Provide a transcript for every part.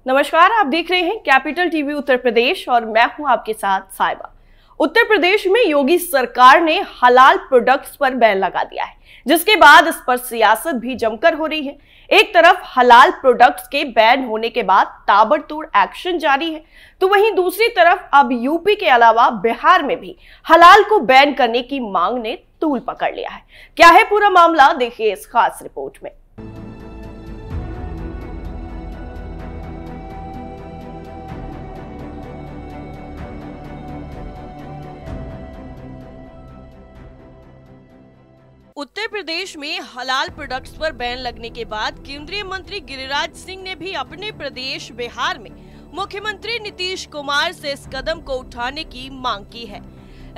नमस्कार, आप देख रहे हैं कैपिटल टीवी उत्तर प्रदेश और मैं हूं आपके साथ साहिबा। उत्तर प्रदेश में योगी सरकार ने हलाल प्रोडक्ट्स पर बैन लगा दिया है, जिसके बाद इस पर सियासत भी जमकर हो रही है। एक तरफ हलाल प्रोडक्ट्स के बैन होने के बाद ताबड़तोड़ एक्शन जारी है, तो वहीं दूसरी तरफ अब यूपी के अलावा बिहार में भी हलाल को बैन करने की मांग ने तूल पकड़ लिया है। क्या है पूरा मामला, देखिए इस खास रिपोर्ट में। उत्तर प्रदेश में हलाल प्रोडक्ट्स पर बैन लगने के बाद केंद्रीय मंत्री गिरिराज सिंह ने भी अपने प्रदेश बिहार में मुख्यमंत्री नीतीश कुमार से इस कदम को उठाने की मांग की है।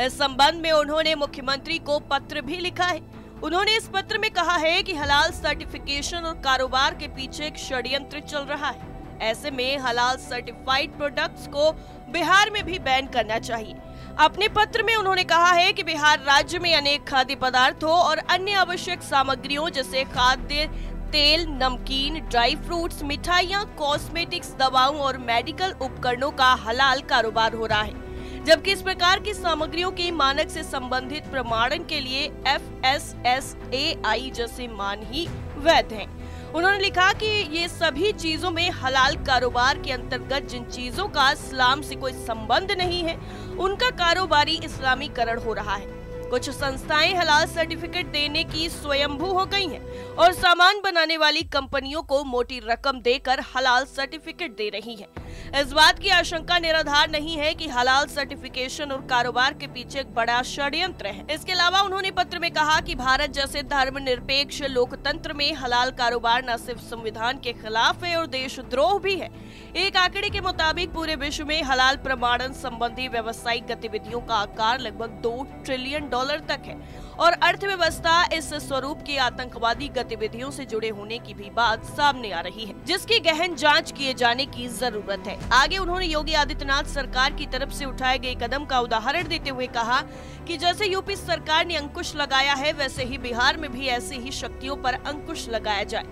इस संबंध में उन्होंने मुख्यमंत्री को पत्र भी लिखा है। उन्होंने इस पत्र में कहा है कि हलाल सर्टिफिकेशन और कारोबार के पीछे एक षड्यंत्र चल रहा है। ऐसे में हलाल सर्टिफाइड प्रोडक्ट्स को बिहार में भी बैन करना चाहिए। अपने पत्र में उन्होंने कहा है कि बिहार राज्य में अनेक खाद्य पदार्थों और अन्य आवश्यक सामग्रियों जैसे खाद्य तेल, नमकीन, ड्राई फ्रूट्स, मिठाइयाँ, कॉस्मेटिक्स, दवाओं और मेडिकल उपकरणों का हलाल कारोबार हो रहा है, जबकि इस प्रकार की सामग्रियों के मानक से संबंधित प्रमाणन के लिए FSSAI जैसे मान ही वैध हैं। उन्होंने लिखा कि ये सभी चीजों में हलाल कारोबार के अंतर्गत जिन चीजों का इस्लाम से कोई संबंध नहीं है, उनका कारोबारी इस्लामीकरण हो रहा है। कुछ संस्थाएं हलाल सर्टिफिकेट देने की स्वयंभू हो गई हैं और सामान बनाने वाली कंपनियों को मोटी रकम देकर हलाल सर्टिफिकेट दे रही हैं। इस बात की आशंका निराधार नहीं है कि हलाल सर्टिफिकेशन और कारोबार के पीछे एक बड़ा षड्यंत्र है। इसके अलावा उन्होंने पत्र में कहा कि भारत जैसे धर्मनिरपेक्ष लोकतंत्र में हलाल कारोबार न सिर्फ संविधान के खिलाफ है और देशद्रोह भी है। एक आंकड़े के मुताबिक पूरे विश्व में हलाल प्रमाणन संबंधी व्यावसायिक गतिविधियों का आकार लगभग $2 ट्रिलियन तक है और अर्थव्यवस्था इस स्वरूप की आतंकवादी गतिविधियों से जुड़े होने की भी बात सामने आ रही है, जिसकी गहन जांच किए जाने की जरूरत है। आगे उन्होंने योगी आदित्यनाथ सरकार की तरफ से उठाए गए कदम का उदाहरण देते हुए कहा कि जैसे यूपी सरकार ने अंकुश लगाया है, वैसे ही बिहार में भी ऐसी ही शक्तियों पर अंकुश लगाया जाए।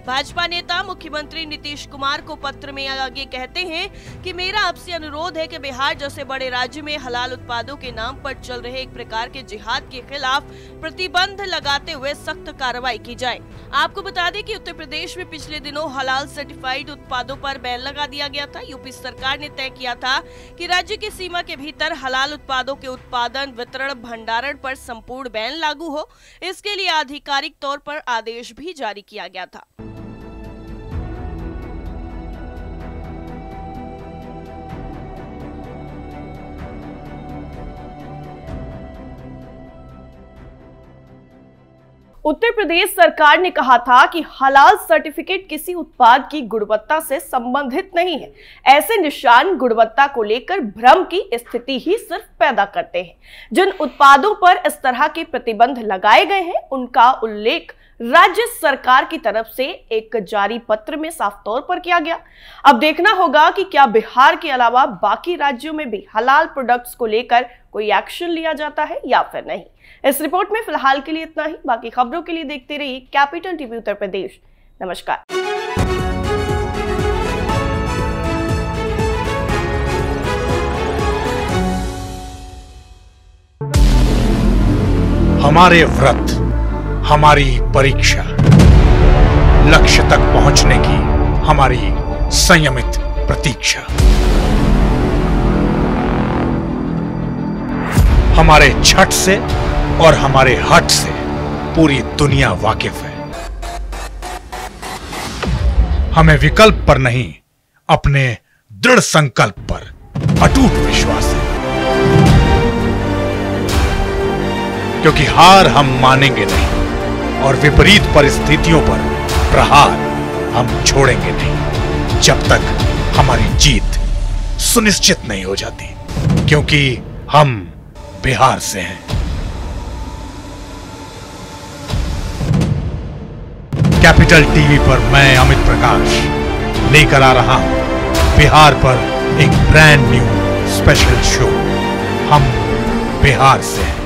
भाजपा नेता मुख्यमंत्री नीतीश कुमार को पत्र में आगे कहते हैं कि मेरा आपसे अनुरोध है कि बिहार जैसे बड़े राज्य में हलाल उत्पादों के नाम पर चल रहे एक प्रकार के जिहाद के खिलाफ प्रतिबंध लगाते हुए सख्त कार्रवाई की जाए। आपको बता दें कि उत्तर प्रदेश में पिछले दिनों हलाल सर्टिफाइड उत्पादों पर बैन लगा दिया गया था। यूपी सरकार ने तय किया था कि राज्य की सीमा के भीतर हलाल उत्पादों के उत्पादन, वितरण, भंडारण पर संपूर्ण बैन लागू हो। इसके लिए आधिकारिक तौर पर आदेश भी जारी किया गया था। उत्तर प्रदेश सरकार ने कहा था कि हलाल सर्टिफिकेट किसी उत्पाद की गुणवत्ता से संबंधित नहीं है। ऐसे निशान गुणवत्ता को लेकर भ्रम की स्थिति ही सिर्फ पैदा करते हैं। जिन उत्पादों पर इस तरह के प्रतिबंध लगाए गए हैं, उनका उल्लेख राज्य सरकार की तरफ से एक जारी पत्र में साफ तौर पर किया गया। अब देखना होगा कि क्या बिहार के अलावा बाकी राज्यों में भी हलाल प्रोडक्ट्स को लेकर कोई एक्शन लिया जाता है या फिर नहीं। इस रिपोर्ट में फिलहाल के लिए इतना ही। बाकी खबरों के लिए देखते रहिए कैपिटल टीवी उत्तर प्रदेश। नमस्कार। हमारे व्रत, हमारी परीक्षा, लक्ष्य तक पहुंचने की हमारी संयमित प्रतीक्षा। हमारे छठ से और हमारे हट से पूरी दुनिया वाकिफ है। हमें विकल्प पर नहीं, अपने दृढ़ संकल्प पर अटूट विश्वास है, क्योंकि हार हम मानेंगे नहीं और विपरीत परिस्थितियों पर प्रहार हम छोड़ेंगे नहीं, जब तक हमारी जीत सुनिश्चित नहीं हो जाती, क्योंकि हम बिहार से हैं। कैपिटल टीवी पर मैं अमित प्रकाश लेकर आ रहा हूं बिहार पर एक ब्रांड न्यू स्पेशल शो। हम बिहार से हैं।